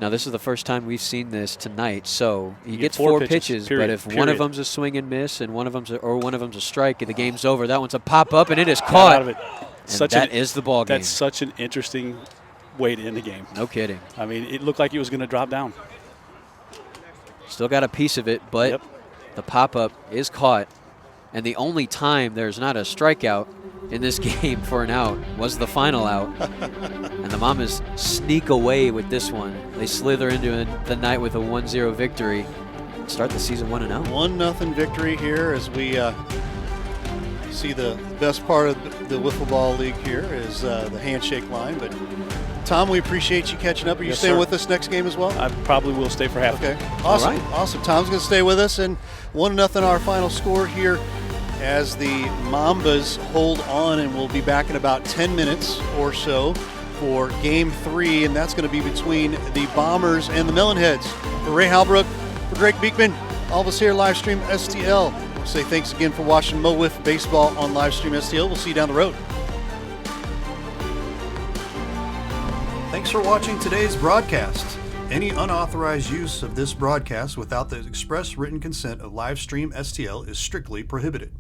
Now, this is the first time we've seen this tonight, so he gets four 4 pitches, pitches, period, but if one of them's a swing and miss and one of them's a strike, the game's over. That one's a pop up, and it is caught. out of it. And that is the ball game. That's such an interesting way to end the game. No kidding. I mean, it looked like he was going to drop down. Still got a piece of it, but the pop up is caught. And the only time there's not a strikeout in this game for an out was the final out. And the Mambas sneak away with this one. They slither into the night with a 1-0 victory. Start the season 1-0. 1-0 victory here as we see the best part of the Wiffle Ball League here is the handshake line. But Tom, we appreciate you catching up. Are you Yes, staying sir. with us next game as well? I probably will stay for half. Okay, awesome. All right. Awesome. Tom's going to stay with us, and 1-0 our final score here as the Mambas hold on, and we'll be back in about 10 minutes or so for Game 3, and that's going to be between the Bombers and the Melonheads. For Ray Halbrook, for Greg Beekman, all of us here live stream STL. We'll say thanks again for watching Mo Wiff Baseball on live stream STL. We'll see you down the road. Thanks for watching today's broadcast. Any unauthorized use of this broadcast without the express written consent of Livestream STL is strictly prohibited.